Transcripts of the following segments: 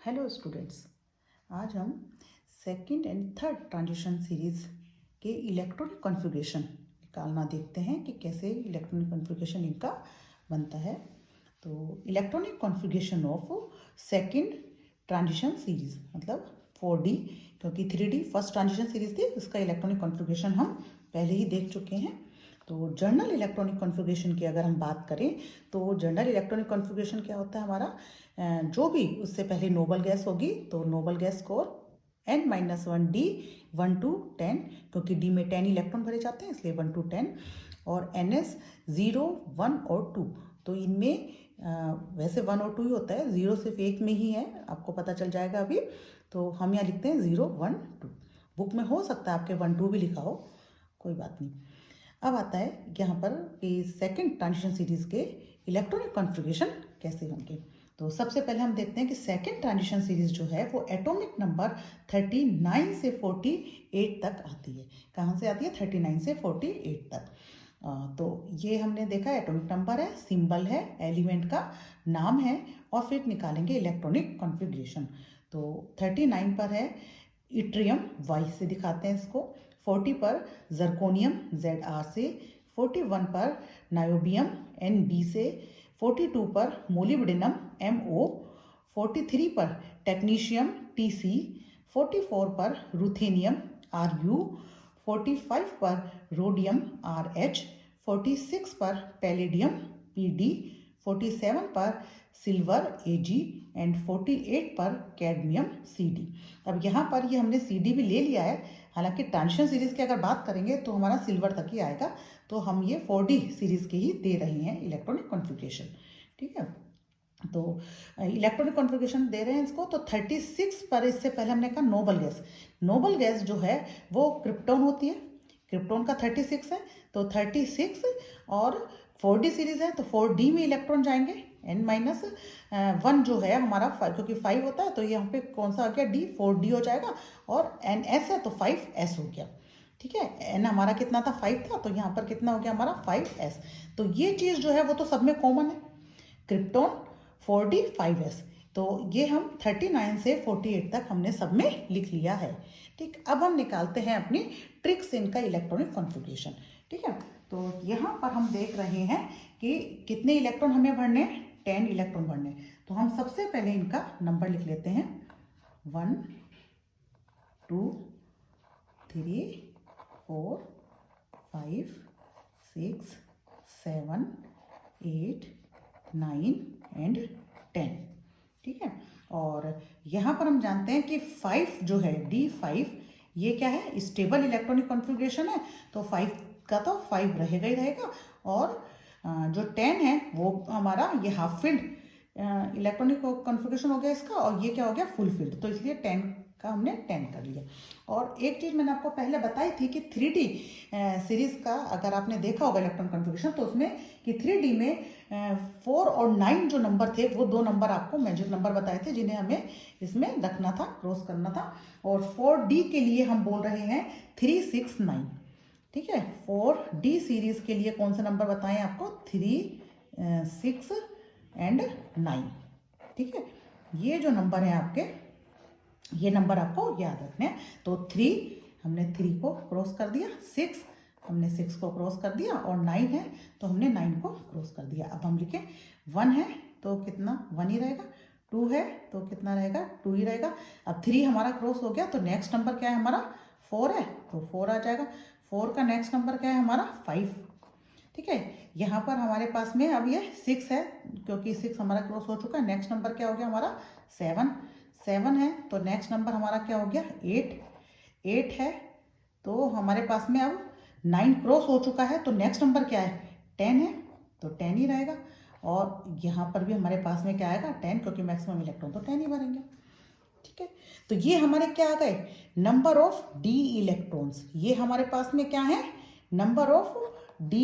Hello students, आज हम second and third transition series के इलेक्ट्रॉनिक कॉन्फ़िगरेशन निकालना देखते हैं कि कैसे इलेक्ट्रॉनिक कॉन्फ़िगरेशन इनका बनता है। तो electronic configuration of second transition series मतलब 4D, क्योंकि 3D फर्स्ट ट्रांजिशन सीरीज थी, उसका इलेक्ट्रॉनिक कॉन्फ़िगरेशन हम पहले ही देख चुके हैं। तो जर्नल इलेक्ट्रॉनिक कॉन्फ़िगरेशन की अगर हम बात करें तो जर्नल इलेक्ट्रॉनिक कॉन्फ़िगरेशन क्या होता है हमारा, जो भी उससे पहले नोबल गैस होगी तो noble gas score n-1 d 1 to 10, क्योंकि d में 10 इलेक्ट्रॉन भरे जाते हैं इसलिए 1 to 10, और ns 0, 1 और 2। तो इनमें वैसे 1 और 2 ही होता है, 0 सिर्फ एक में ही है, आपको पता चल जाएगा अभी। तो हम यहाँ लिखते हैं 0, 1, 2। बुक में हो सकता है आपके 1, 2 भी लिखा हो, कोई बात नहीं। अब आता है यहाँ पर कि सेकंड ट्रांजिशन सीरीज के इलेक्ट्रॉनिक कॉन्फ़िगरेशन कैसे होंगे। तो सबसे पहले हम देखते हैं कि सेकंड ट्रांजिशन सीरीज जो है वो एटॉमिक नंबर 39 से 48 तक आती है। कहाँ से आती है? 39 से 48 तक। तो ये हमने देखा एटॉमिक नंबर है, सिंबल है, एलिमेंट का नाम है, और फिर निकालेंगे इलेक्ट्रॉनिक कॉन्फ़िगरेशन। तो 39 पर है इट्रियम, वाई से दिखाते हैं इसको। 40 पर जर्कोनियम, ZR से। 41 पर नायोबियम, NB से। 42 पर मोलिब्डेनम, MO। 43 पर टेक्नीशियम, TC। 44 पर रुथेनियम, RU। 45 पर रोडियम, RH। 46 पर पैलेडियम, PD। 47 पर सिल्वर, AG, एंड 48 पर कैडमियम, CD। अब यहाँ पर ये हमने CD भी ले लिया है, हालांकि ट्रांजिशन सीरीज की अगर बात करेंगे तो हमारा सिल्वर तक ही आएगा, तो हम ये 4D सीरीज के ही दे रहे हैं इलेक्ट्रॉनिक कॉन्फ़िगरेशन। ठीक है, तो इलेक्ट्रॉनिक कॉन्फ़िगरेशन दे रहे हैं इसको। तो 36 पर, इससे पहले हमने कहा नोबल गैस। नोबल गैस जो है वो क्रिप्टॉन होती है, क्रिप्टॉन का 36 है, तो 36 और 4D सीरीज है तो 4D में इलेक्ट्रॉन जाएंगे। n-1 जो है हमारा 5, क्योंकि 5 होता है तो यहाँ पे कौन सा आ गया? D, 4D हो जाएगा, और ns है तो 5s हो गया। ठीक है, n हमारा कितना था? 5 था, तो यहाँ पर कितना हो गया हमारा? 5s। तो ये चीज़ जो है वो तो सब में कॉमन है, क्रिप्टॉन, 4D, 5s। तो ये हम 39 से 48 तक हमने सब में लिख लिया है। ठीक, अब हम निकालते हैं अपनी ट्रिक्स इनका इलेक्ट्रॉनिक कॉन्फ़िगरेशन। ठीक है, तो यहाँ पर हम देख रहे हैं कि कितने इलेक्ट्रॉन हमें भरने हैं? 10 इलेक्ट्रॉन भरने। तो हम सबसे पहले इनका नंबर लिख लेते हैं, 1, 2, 3, 4, 5, 6, 7, 8, 9 एंड 10। ठीक है, और यहाँ पर हम जानते हैं कि 5 जो है, D5, ये क्या है? स्टेबल इलेक्ट्रॉनिक कॉन्फ़िगरेशन है, तो 5 का तो 5 रहेगा ही रहेगा, और जो 10 है वो हमारा ये हाफ फिल्ड इलेक्ट्रॉनिक कॉन्फ़िगरेशन हो गया इसका, और ये क्या हो गया? फुल फिल्ड, तो इसलिए 10 का हमने 10 कर लिया। और एक चीज़ मैंने आपको पहले बताई थी कि 3D सीरीज़ का अगर आपने देखा होगा इलेक्ट्रॉनिक कॉन्फ़िगरेशन, तो उसमें कि 3D में 4 और 9 जो नंबर थे वो दो नंबर आपको मैजिक नंबर बताए थे जिन्हें हमें इसमें रखना था, क्रॉस करना था। और 4D के लिए हम बोल रहे हैं 3, 6, 9। ठीक है, 4D सीरीज के लिए कौन सा नंबर बताएं आपको? 3, 6 एंड 9। ठीक है, ये जो नंबर है आपके, ये नंबर आपको याद रखने हैं। तो 3 हमने 3 को क्रॉस कर दिया, 6 हमने 6 को क्रॉस कर दिया, और 9 है तो हमने 9 को क्रॉस कर दिया। अब हम लिखें 1 है तो कितना? 1 ही रहेगा। 2 है तो कितना रहेगा? 2 ही रहेगा। अब 3 हमारा क्रॉस हो गया, तो नेक्स्ट नंबर क्या है हमारा? 4 है तो 4 आ जाएगा। 4 का नेक्स्ट नंबर क्या है हमारा? 5। ठीक है, यहाँ पर हमारे पास में अब ये 6 है, क्योंकि 6 हमारा क्रॉस हो चुका है। नेक्स्ट नंबर क्या हो गया हमारा? 7। 7 है तो नेक्स्ट नंबर हमारा क्या हो गया? 8। 8 है तो हमारे पास में अब 9 क्रॉस हो चुका है, तो नेक्स्ट नंबर क्या है? 10 है तो 10 ही रहेगा। और यहाँ पर भी हमारे पास में क्या आएगा? 10, क्योंकि मैक्सिमम इलेक्ट्रॉन तो 10 ही भरेंगे। ठीक है, तो ये हमारे क्या आ गए? Number of D electrons. ये हमारे पास में क्या है? नंबर ऑफ D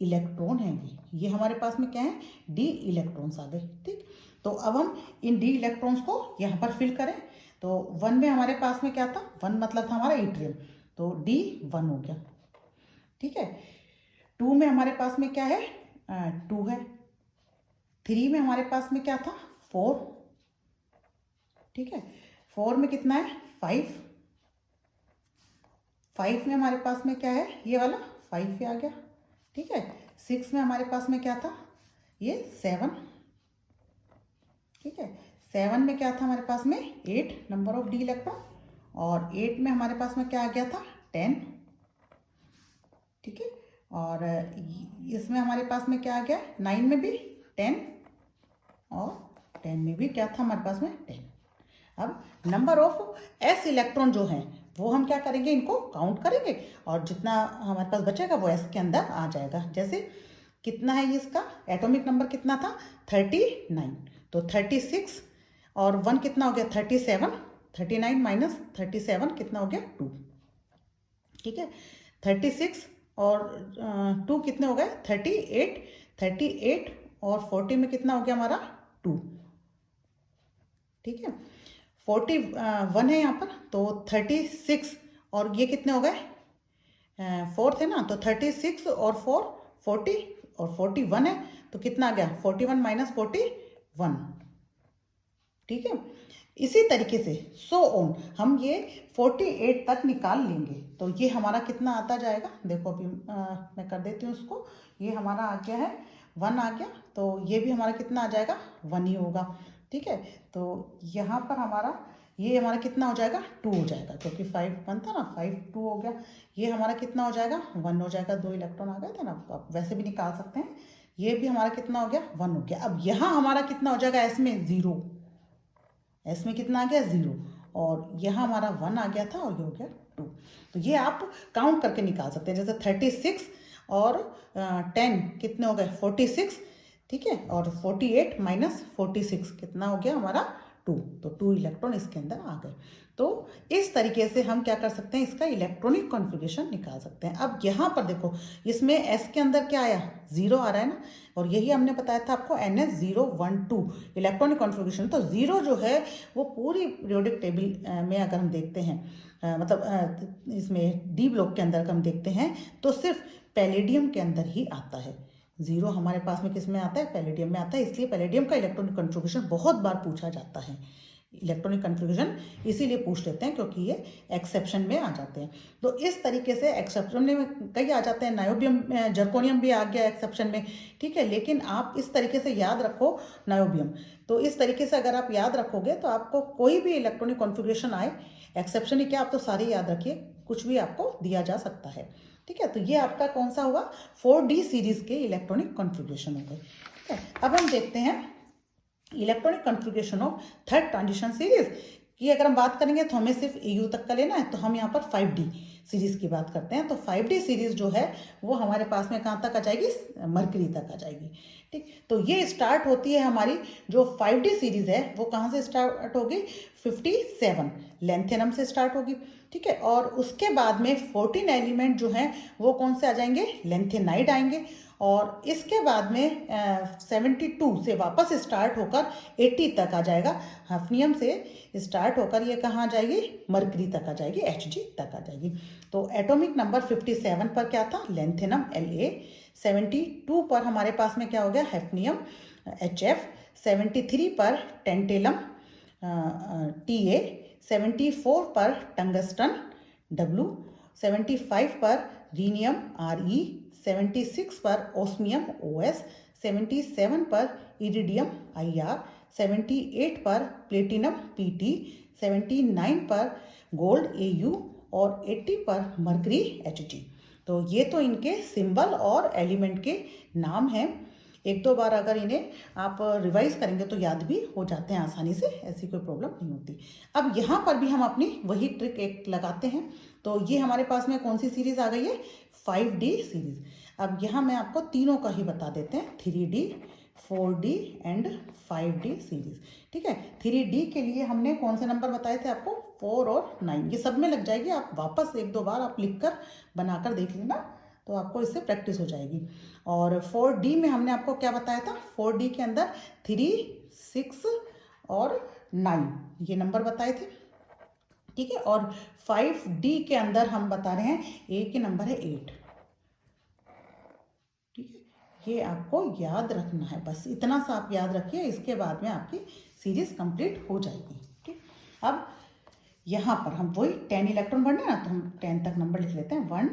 इलेक्ट्रॉन है। ये हमारे पास में क्या है? D इलेक्ट्रॉन्स आ गए। ठीक, तो अब हम इन D इलेक्ट्रॉन्स को यहाँ पर फिल करें। तो 1 में हमारे पास में क्या था? 1 मतलब था हमारा इट्रियम, तो D 1 हो गया। ठीक है, 2 में हमारे पास में क्या है? 2 है। 3 में हमारे पास में क्या था? 4। ठीक है। 4 में कितना है 5, 5 में हमारे पास में क्या है ये वाला 5 आ गया। ठीक है। 6 में हमारे पास में क्या था ये 7। ठीक है। 7 में क्या था हमारे पास में 8 नंबर ऑफ डी इलेक्ट्रॉन, और 8 में हमारे पास में क्या आ गया था 10। ठीक है। और इसमें हमारे पास में क्या आ गया 9 में भी 10, और 10 में भी क्या था हमारे पास में 10। अब नंबर ऑफ एस इलेक्ट्रॉन जो हैं वो हम क्या करेंगे, इनको काउंट करेंगे, और जितना हमारे पास बचेगा वो एस के अंदर आ जाएगा। जैसे कितना है ये इसका एटॉमिक नंबर कितना था 39, तो 36 और 1 कितना हो गया 37, 39 माइनस 37 कितना हो गया 2। ठीक है। 36 और 2 कितने हो गए 38, 38 और 40 में कितना हो गया हमारा 2। ठीक है। 41 है यहाँ पर, तो 36 और ये कितने हो गए 4 थे ना, तो 36 और 4 40 और 41 है, तो कितना आ गया 41 माइनस 41। ठीक है। इसी तरीके से सो ऑन हम ये 48 तक निकाल लेंगे। तो ये हमारा कितना आता जाएगा, देखो अभी मैं कर देती हूँ उसको। ये हमारा आ गया है 1 आ गया, तो ये भी हमारा कितना आ जाएगा 1 ही होगा। ठीक है। तो यहाँ पर हमारा ये हमारा कितना हो जाएगा 2 हो जाएगा, क्योंकि 5 1 था ना, 5 2 हो गया। ये हमारा कितना हो जाएगा 1 हो जाएगा, 2 इलेक्ट्रॉन आ गए थे ना, आप वैसे भी निकाल सकते हैं। ये भी हमारा कितना हो गया 1 हो गया। अब यहाँ हमारा कितना हो जाएगा एस में 0, एस में कितना आ गया 0, और यहाँ हमारा 1 आ गया था और ये हो गया 2। तो ये आप काउंट करके निकाल सकते हैं। जैसे 36 और 10 कितने हो गए 46। ठीक है। और 48 माइनस 46 कितना हो गया हमारा 2, तो 2 इलेक्ट्रॉन इसके अंदर आ गए। तो इस तरीके से हम क्या कर सकते हैं, इसका इलेक्ट्रॉनिक कॉन्फ़िगरेशन निकाल सकते हैं। अब यहाँ पर देखो इसमें एस के अंदर क्या आया 0 आ रहा है ना, और यही हमने बताया था आपको NS012 इलेक्ट्रॉनिक कॉन्फ़िगरेशन। तो 0 जो है वो पूरी पीरियोडिक टेबल में अगर हम देखते हैं मतलब इसमें डी ब्लॉक के अंदर हम देखते हैं तो सिर्फ पैलेडियम के अंदर ही आता है। 0 हमारे पास में किस में आता है पैलेडियम में आता है, इसलिए पैलेडियम का इलेक्ट्रॉनिक कॉन्फ़िगरेशन बहुत बार पूछा जाता है। इलेक्ट्रॉनिक कन्फ्यूजन इसीलिए पूछ लेते हैं क्योंकि ये एक्सेप्शन में आ जाते हैं। तो इस तरीके से एक्सेप्शन में कई आ जाते हैं, नायोबियम जर्कोनियम भी आ गया एक्सेप्शन में। ठीक है। लेकिन आप इस तरीके से याद रखो नायोबियम, तो इस तरीके से अगर आप याद रखोगे तो आपको कोई भी इलेक्ट्रॉनिक कॉन्फ़िगरेशन आए, एक्सेप्शन ही क्या आप तो सारे याद रखिए, कुछ भी आपको दिया जा सकता है। ठीक है। तो ये आपका कौन सा हुआ 4D सीरीज के इलेक्ट्रॉनिक कॉन्फ़िगरेशन हो गए। ठीक है। अब हम देखते हैं electronic configuration of third transition series की अगर हम बात करेंगे तो हमें सिर्फ EU तक का लेना है, तो हम यहाँ पर 5D सीरीज़ की बात करते हैं। तो 5D सीरीज़ जो है वो हमारे पास में कहाँ तक आ जाएगी मरकरी तक आ जाएगी। ठीक। तो ये स्टार्ट होती है हमारी जो 5D सीरीज़ है वो कहाँ से स्टार्ट होगी 57 लेंथेनम से स्टार्ट होगी। ठीक है। और उसके बाद में 14 एलिमेंट जो हैं वो कौन से आ जाएंगे लेंथेनाइड आएंगे, और इसके बाद में 72 से वापस स्टार्ट होकर 80 तक आ जाएगा। हफनियम से स्टार्ट होकर ये कहाँ आ जाएगी मरकरी तक आ जाएगी, Hg तक आ जाएगी। तो एटॉमिक नंबर 57 पर क्या था लेंथेनम La, 72 पर हमारे पास में क्या हो गया हैफनियम Hf, 73 पर टेंटेलम Ta, 74 पर टंगस्टन W, 75 पर रीनियम Re, 76 पर ओस्मियम OS, 77 पर इरिडियम IR, 78 पर प्लेटिनम PT, 79 पर गोल्ड AU और 80 पर मरकरी Hg। तो ये तो इनके सिंबल और एलिमेंट के नाम हैं। एक दो बार अगर इन्हें आप रिवाइज करेंगे तो याद भी हो जाते हैं आसानी से, ऐसी कोई प्रॉब्लम नहीं होती। अब यहाँ पर भी हम अपनी वही ट्रिक एक लगाते हैं। तो ये हमारे पास में कौन सी सीरीज़ आ गई है 5D सीरीज़। अब यहाँ मैं आपको तीनों का ही बता देते हैं 3D, 4D and 5D series. ठीक है। 3D के लिए हमने कौन से नंबर बताए थे आपको 4 और 9, ये सब में लग जाएगी। आप वापस एक दो बार आप लिख कर बनाकर देख लेना तो आपको इससे प्रैक्टिस हो जाएगी। और 4D में हमने आपको क्या बताया था 4D के अंदर 3, 6 और 9 ये नंबर बताए थे। ठीक है। और 5D के अंदर हम बता रहे हैं ए के नंबर है 8। ठीक है। ये आपको याद रखना है, बस इतना सा आप याद रखिए, इसके बाद में आपकी सीरीज कंप्लीट हो जाएगी। ठीक। अब यहाँ पर हम वही 10 इलेक्ट्रॉन बढ़ने ना, तो हम 10 तक नंबर लिख लेते हैं। 1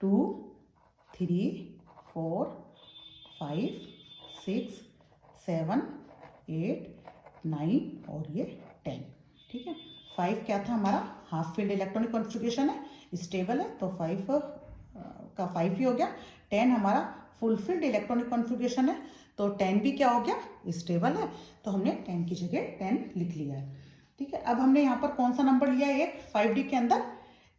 2 3 4 5 6 7 8 9 और ये 10। ठीक है, 5 क्या था हमारा, हाफ फील्ड इलेक्ट्रॉनिक कॉन्फ़िगरेशन है, स्टेबल है, तो 5 का 5 ही हो गया। 10 हमारा फुल फील्ड इलेक्ट्रॉनिक कॉन्फ़िगरेशन है, तो 10 भी क्या हो गया, स्टेबल है, तो हमने 10 की जगह 10 लिख लिया है। ठीक है, अब हमने यहाँ पर कौन सा नंबर लिया है, एक 5D के अंदर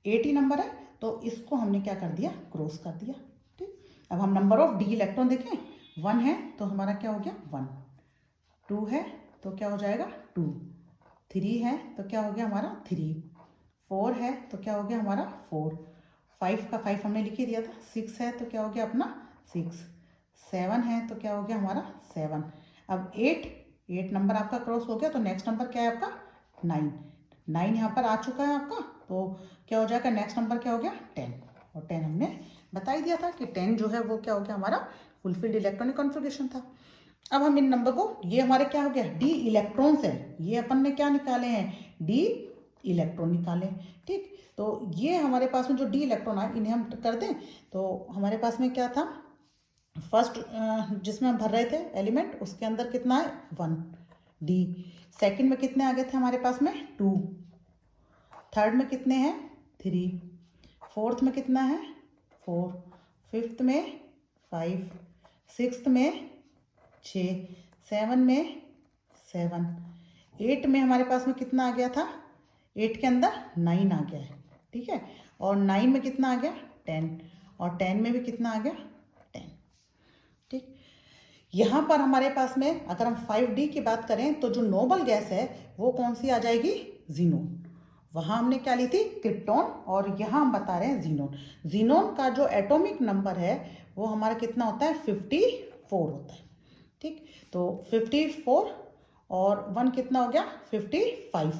80 नंबर है, तो इसको हमने क्या कर दिया, क्रॉस कर दिया। ठीक, अब हम नंबर ऑफ डी इलेक्ट्रॉन देखें, 1 है तो हमारा क्या हो गया 1, 2 है तो क्या हो जाएगा 2, 3 है तो क्या हो गया हमारा 3, 4 है तो क्या हो गया हमारा 4, 5 का 5 हमने लिख ही दिया था, 6 है तो क्या हो गया अपना 6, 7 है तो क्या हो गया हमारा 7। अब 8 नंबर आपका क्रॉस हो गया, तो नेक्स्ट नंबर क्या है आपका 9 यहाँ पर आ चुका है आपका, तो क्या हो जाएगा नेक्स्ट नंबर क्या हो गया 10, और 10 हमने बता ही दिया था कि 10 जो है वो क्या हो गया हमारा फुलफिल्ड इलेक्ट्रॉनिक कॉन्फ़िगरेशन था। अब हम इन नंबर को, ये हमारे क्या हो गया डी इलेक्ट्रॉन्स है, ये अपन ने क्या निकाले हैं डी इलेक्ट्रॉन निकाले। ठीक, तो ये हमारे पास में जो डी इलेक्ट्रॉन आए इन्हें हम कर दें, तो हमारे पास में क्या था, फर्स्ट जिसमें हम भर रहे थे एलिमेंट, उसके अंदर कितना है 1 डी, सेकंड में कितने आ गए थे हमारे पास में 2, थर्ड में कितने हैं 3, फोर्थ में कितना है 4, फिफ्थ में 5, सिक्स्थ में 6, 7 में 7, 8 में हमारे पास में कितना आ गया था, 8 के अंदर 9 आ गया है। ठीक है, और 9 में कितना आ गया 10, और 10 में भी कितना आ गया 10। ठीक, यहाँ पर हमारे पास में अगर हम 5D की बात करें तो जो नोबल गैस है वो कौन सी आ जाएगी, जीनोन। वहाँ हमने क्या ली थी क्रिप्टॉन, और यहाँ हम बता रहे हैं जीनोन। जीनोन का जो एटॉमिक नंबर है वो हमारा कितना होता है 54 होता है। ठीक, तो 54 और 1 कितना हो गया 55,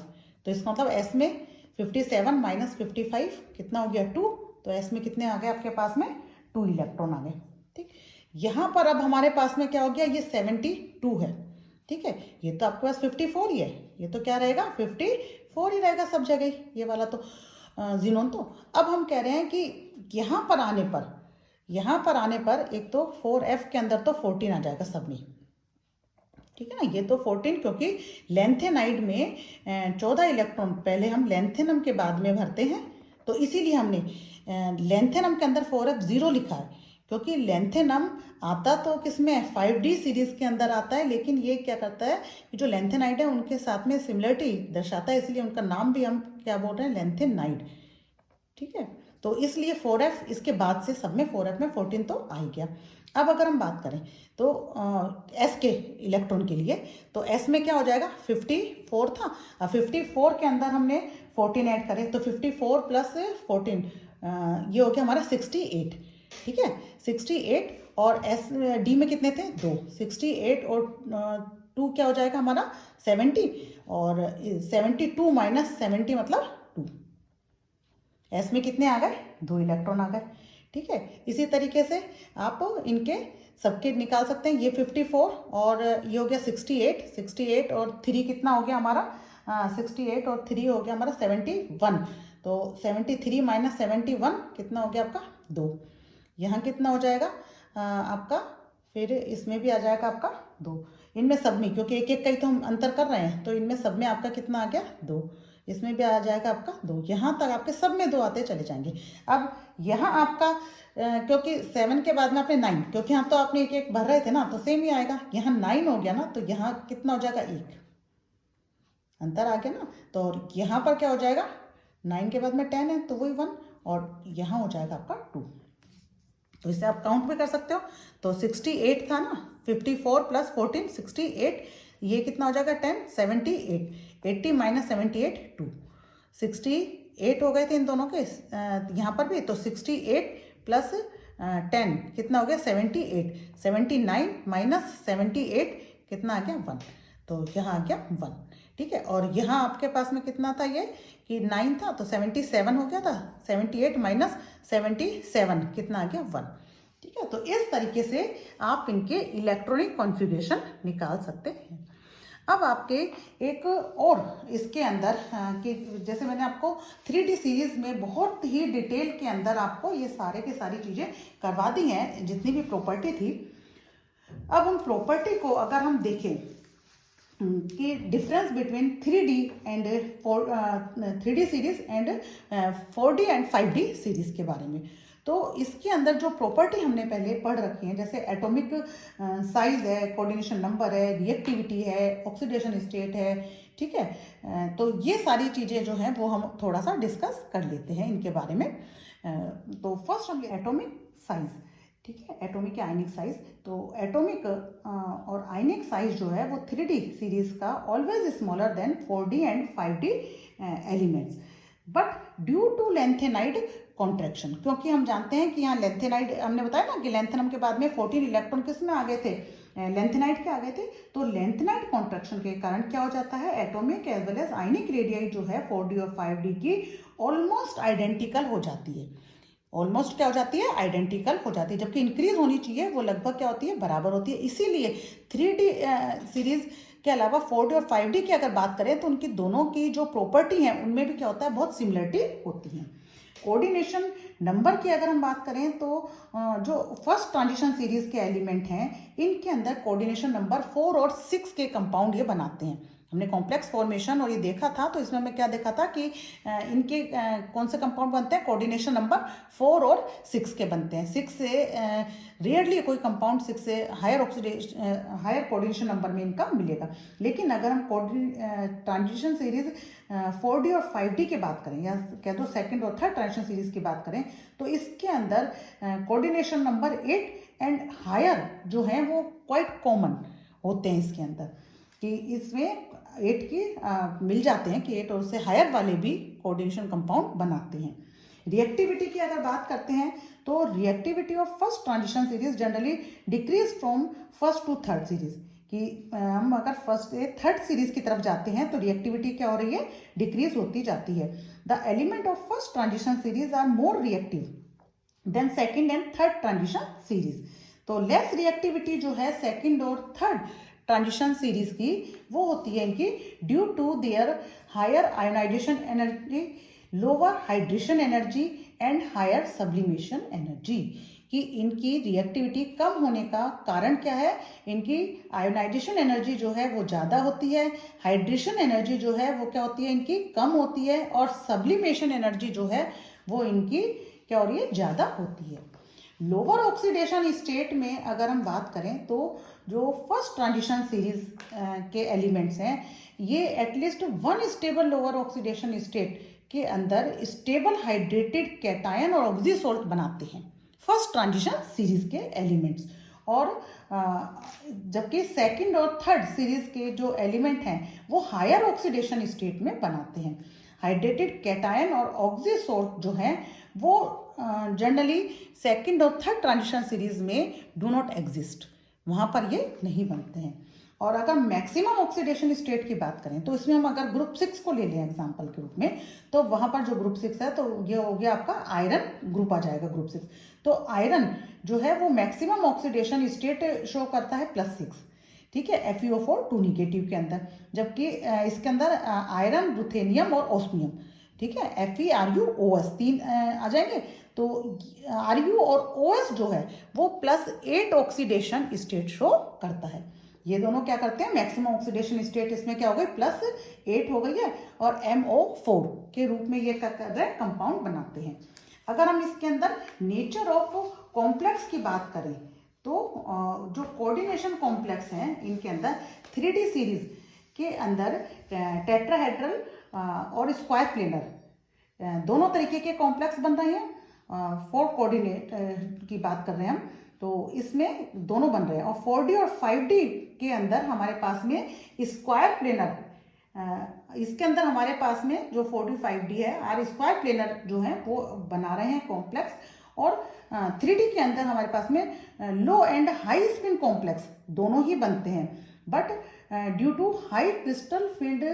तो इसका मतलब एस में 57 माइनस 55 कितना हो गया 2, तो एस में कितने आ गए आपके पास में 2 इलेक्ट्रॉन आ गए। ठीक, यहाँ पर अब हमारे पास में क्या हो गया, ये 72 है। ठीक है, ये तो आपके पास 54 ही है, ये तो क्या रहेगा 54 ही रहेगा सब जगह ही, ये वाला तो जीनोन। तो अब हम कह रहे हैं कि यहाँ पर आने पर एक तो 4F के अंदर तो 14 आ जाएगा सब में। ठीक है ना, ये तो 14, क्योंकि लेंथेनाइड में 14 इलेक्ट्रॉन पहले हम लेंथेनम के बाद में भरते हैं, तो इसीलिए हमने लेंथेनम के अंदर 4F 0 लिखा है, क्योंकि लेंथेनम आता तो किसमें 5D सीरीज के अंदर आता है, लेकिन ये क्या करता है कि जो लेंथेनाइड है उनके साथ में सिमिलरिटी दर्शाता है, इसलिए उनका नाम भी हम क्या बोल रहे हैं लेंथेनाइड। ठीक है, तो इसलिए 4F इसके बाद से सब में 4F में 14 तो आ ही गया। अब अगर हम बात करें तो S के इलेक्ट्रॉन के लिए, तो S में क्या हो जाएगा 54 था, 54 के अंदर हमने 14 ऐड करे, तो 54 प्लस 14 ये हो गया हमारा 68। ठीक है, 68, और D में कितने थे 2, 68 और 2 क्या हो जाएगा हमारा 70, और 72 माइनस 70 मतलब 2, एस में कितने आ गए 2 इलेक्ट्रॉन आ गए। ठीक है, इसी तरीके से आप इनके सबके निकाल सकते हैं, ये 54 और ये हो गया 68 और 3 कितना हो गया हमारा 68 और 3 हो गया हमारा 71, तो 73 माइनस 71 कितना हो गया आपका 2। यहाँ कितना हो जाएगा आपका, फिर इसमें भी आ जाएगा आपका 2, इनमें सब में, क्योंकि एक एक का ही तो हम अंतर कर रहे हैं, तो इनमें सब में आपका कितना आ गया 2, इसमें भी आ जाएगा आपका 2, यहाँ तक आपके सब में 2 आते चले जाएंगे। अब यहाँ आपका क्योंकि 7 के बाद में आपने 9, क्योंकि यहाँ तो आपने एक एक भर रहे थे ना, तो सेम ही आएगा, यहाँ 9 हो गया ना, तो यहाँ कितना हो जाएगा 1 अंतर आ गया ना, तो यहाँ पर क्या हो जाएगा 9 के बाद में 10 है तो वही 1, और यहाँ हो जाएगा आपका 2, तो इसे आप काउंट भी कर सकते हो। तो 68 था ना, 54 प्लस 14 68, ये कितना हो जाएगा 10 78, 80 माइनस 78 2, 68 हो गए थे इन दोनों के यहाँ पर भी, तो 68 प्लस 10 कितना हो गया 78, 79 माइनस 78 कितना आ गया 1, तो यहाँ आ गया 1। ठीक है, और यहाँ आपके पास में कितना था ये कि 9 था, तो 77 हो गया था, 78 माइनस 77 कितना आ गया 1। ठीक है, तो इस तरीके से आप इनके इलेक्ट्रॉनिक कॉन्फ़िगरेशन निकाल सकते हैं। अब आपके एक और इसके अंदर कि जैसे मैंने आपको 3D सीरीज़ में बहुत ही डिटेल के अंदर आपको ये सारे की सारी चीज़ें करवा दी हैं, जितनी भी प्रॉपर्टी थी। अब हम प्रॉपर्टी को अगर हम देखें कि difference between 3D and 3D series and 4D and 5D series के बारे में, तो इसके अंदर जो प्रॉपर्टी हमने पहले पढ़ रखी है, जैसे एटॉमिक साइज है, कोऑर्डिनेशन नंबर है, रिएक्टिविटी है, ऑक्सीडेशन स्टेट है, ठीक है। तो ये सारी चीज़ें जो हैं वो हम थोड़ा सा डिस्कस कर लेते हैं इनके बारे में। तो फर्स्ट हम एटॉमिक साइज, ठीक है, एटॉमिक या आयनिक साइज। तो एटॉमिक और आयनिक साइज जो है वो 3D सीरीज का always smaller than 4D and 5D elements, but due to lanthanide contraction, क्योंकि हम जानते हैं कि यहाँ लेंथेनाइड, हमने बताया ना कि लेंथेनम के बाद में 14 इलेक्ट्रॉन किस में आ गए थे, लेंथेनाइड के आ गए थे। तो लेंथेनाइड कॉन्ट्रैक्शन के कारण क्या हो जाता है, atomic as well as ionic radii जो है 4D और 5D की ऑलमोस्ट आइडेंटिकल हो जाती है। ऑलमोस्ट क्या हो जाती है, आइडेंटिकल हो जाती है, जबकि इंक्रीज होनी चाहिए वो लगभग क्या होती है, बराबर होती है। इसीलिए 3D सीरीज के अलावा 4D और 5D की अगर बात करें तो उनकी दोनों की जो प्रॉपर्टी है उनमें भी क्या होता है, बहुत सिमिलरिटी होती है। कोऑर्डिनेशन नंबर की अगर हम बात करें तो जो फर्स्ट ट्रांजिशन सीरीज के एलिमेंट हैं इनके अंदर कोऑर्डिनेशन नंबर 4 और 6 के कंपाउंड ये बनाते हैं। हमने कॉम्प्लेक्स फॉर्मेशन और ये देखा था, तो इसमें हमें क्या देखा था कि इनके कौन से कंपाउंड बनते हैं, कोऑर्डिनेशन नंबर 4 और 6 के बनते हैं। 6 से रेयरली कोई कंपाउंड 6 से हायर कोऑर्डिनेशन नंबर में इनका मिलेगा। लेकिन अगर हम ट्रांजिशन सीरीज 4D और 5D की बात करें, या कह दो सेकेंड और थर्ड ट्रांजिशन सीरीज की बात करें, तो इसके अंदर कोऑर्डिनेशन नंबर 8 एंड हायर जो है वो क्वाइट कॉमन होते हैं इसके अंदर, कि इसमें 8 की मिल जाते हैं कि 8 और उससे हायर वाले भी कोऑर्डिनेशन कंपाउंड बनाते हैं। रिएक्टिविटी की अगर बात करते हैं तो reactivity of first transition series generally decrease from first to third series, कि हम अगर फर्स्ट से थर्ड सीरीज की तरफ जाते हैं तो रिएक्टिविटी क्या हो रही है, डिक्रीज होती जाती है। The element of first transition series are more reactive than second and third transition series. तो लेस रिएक्टिविटी जो है सेकेंड और थर्ड ट्रांजिशन सीरीज की वो होती है इनकी due to their higher ionization energy, lower hydration energy and higher sublimation energy, कि इनकी रिएक्टिविटी कम होने का कारण क्या है, इनकी आयोनाइजेशन एनर्जी जो है वो ज़्यादा होती है, हाइड्रेशन एनर्जी जो है वो क्या होती है, इनकी कम होती है, और सब्लिमेशन एनर्जी जो है वो इनकी क्या हो रही है, ज़्यादा होती है। लोअर ऑक्सीडेशन स्टेट में अगर हम बात करें तो जो फर्स्ट ट्रांजिशन सीरीज के एलिमेंट्स हैं ये at least one stable lower oxidation state के अंदर स्टेबल हाइड्रेटेड कैटायन और ऑक्सीसोल्ट बनाते हैं, फर्स्ट ट्रांजिशन सीरीज के एलिमेंट्स। और जबकि सेकंड और थर्ड सीरीज के जो एलिमेंट हैं वो हायर ऑक्सीडेशन स्टेट में बनाते हैं। हाइड्रेटेड कैटायन और ऑक्सीसोल्ट जो हैं वो जनरली सेकंड और थर्ड ट्रांजिशन सीरीज में डू नॉट एग्जिस्ट, वहाँ पर ये नहीं बनते हैं। और अगर मैक्सिमम ऑक्सीडेशन स्टेट की बात करें तो इसमें हम अगर ग्रुप 6 को ले लें एग्जांपल के रूप में, तो वहाँ पर जो ग्रुप 6 है तो ये हो गया आपका आयरन ग्रुप आ जाएगा ग्रुप 6। तो आयरन जो है वो मैक्सिमम ऑक्सीडेशन स्टेट शो करता है +6, ठीक है, FeO4 2 निगेटिव के अंदर, जबकि इसके अंदर आयरन, रुथेनियम और ऑस्मियम, ठीक है, FeRuOS 3 आ जाएंगे। तो Ru और OS जो है वो +8 ऑक्सीडेशन स्टेट शो करता है। ये दोनों क्या करते हैं, मैक्सिमम ऑक्सीडेशन स्टेट इसमें क्या हो गई, +8 हो गई है, और MO4 के रूप में ये क्या कर रहे हैं, कंपाउंड बनाते हैं। अगर हम इसके अंदर नेचर ऑफ कॉम्प्लेक्स की बात करें तो जो कोऑर्डिनेशन कॉम्प्लेक्स हैं इनके अंदर 3D सीरीज के अंदर टेट्राहेड्रल और स्क्वायर प्लेनर दोनों तरीके के कॉम्प्लेक्स बन रहे हैं। 4 कोऑर्डिनेट की बात कर रहे हैं हम, तो इसमें दोनों बन रहे हैं। और 4D और 5D के अंदर हमारे पास में स्क्वायर प्लेनर, इसके अंदर हमारे पास में जो 4D 5D है और स्क्वायर प्लेनर जो है वो बना रहे हैं कॉम्प्लेक्स। और 3D के अंदर हमारे पास में low and high spin complex दोनों ही बनते हैं, but due to high crystal field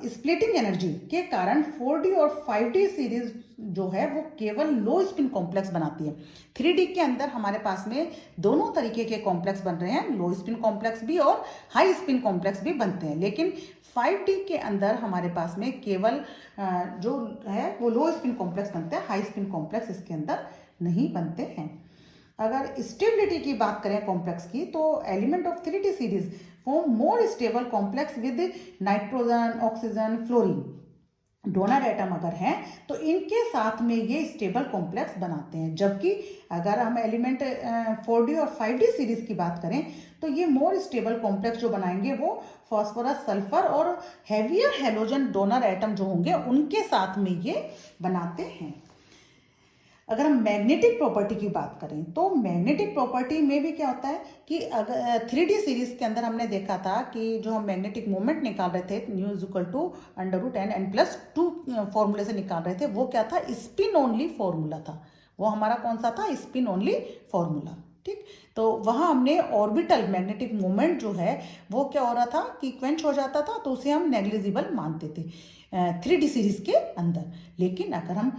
splitting energy के कारण 4D और 5D सीरीज जो है वो केवल लो स्पिन कॉम्प्लेक्स बनाती है। 3D के अंदर हमारे पास में दोनों तरीके के कॉम्प्लेक्स बन रहे हैं, लो स्पिन कॉम्प्लेक्स भी और हाई स्पिन कॉम्प्लेक्स भी बनते हैं, लेकिन 5D के अंदर हमारे पास में केवल जो है वो लो स्पिन कॉम्प्लेक्स बनते हैं, हाई स्पिन कॉम्प्लेक्स इसके अंदर नहीं बनते हैं। अगर स्टेबिलिटी की बात करें कॉम्प्लेक्स की, तो element of 3D series form more stable complex with nitrogen, oxygen, fluorine. Donor atom अगर हैं तो इनके साथ में ये स्टेबल कॉम्प्लेक्स बनाते हैं, जबकि अगर हम एलिमेंट 4D और 5D सीरीज की बात करें तो ये मोर स्टेबल कॉम्प्लेक्स जो बनाएंगे वो फॉस्फोरस, सल्फर और हैवियर हैलोजन डोनर एटम जो होंगे उनके साथ में ये बनाते हैं। अगर हम मैग्नेटिक प्रॉपर्टी की बात करें तो मैग्नेटिक प्रॉपर्टी में भी क्या होता है कि अगर 3D सीरीज के अंदर हमने देखा था कि जो हम मैग्नेटिक मोमेंट निकाल रहे थे new is equal to √10n+2 फॉर्मूले से निकाल रहे थे, वो क्या था, स्पिन ओनली फॉर्मूला था। वो हमारा कौन सा था, स्पिन ओनली फॉर्मूला। ठीक, तो वहाँ हमने ऑर्बिटल मैग्नेटिक मोमेंट जो है वो क्या हो रहा था कि क्वेंच हो जाता था, तो उसे हम नेग्लिजिबल मानते थे 3D सीरीज के अंदर। लेकिन अगर हम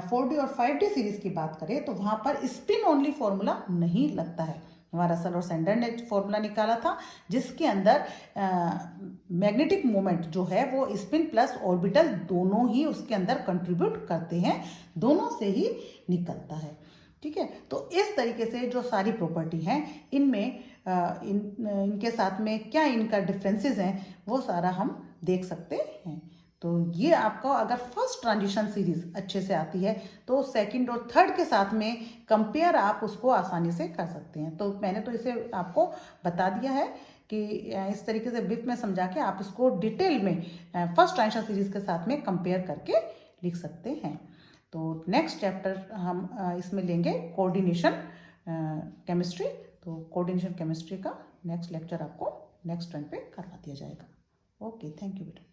4D और 5D सीरीज की बात करें तो वहाँ पर स्पिन ओनली फॉर्मूला नहीं लगता है। हमारा रसल और सैंडर ने फॉर्मूला निकाला था जिसके अंदर मैग्नेटिक मोमेंट जो है वो स्पिन प्लस ऑर्बिटल दोनों ही उसके अंदर कंट्रीब्यूट करते हैं, दोनों से ही निकलता है। ठीक है, तो इस तरीके से जो सारी प्रॉपर्टी हैं इनमें इनके साथ में क्या इनका डिफरेंसेस हैं वो सारा हम देख सकते हैं। तो ये आपको अगर फर्स्ट ट्रांजिशन सीरीज अच्छे से आती है तो सेकंड और थर्ड के साथ में कंपेयर आप उसको आसानी से कर सकते हैं। तो मैंने तो इसे आपको बता दिया है कि इस तरीके से ब्रीफ में समझा के आप इसको डिटेल में फर्स्ट ट्रांजिशन सीरीज के साथ में कंपेयर करके लिख सकते हैं। तो नेक्स्ट चैप्टर हम इसमें लेंगे कोऑर्डिनेशन केमिस्ट्री। तो कोऑर्डिनेशन केमिस्ट्री का नेक्स्ट लेक्चर आपको नेक्स्ट टर्न पे करवा दिया जाएगा। ओके, थैंक यू बेटा।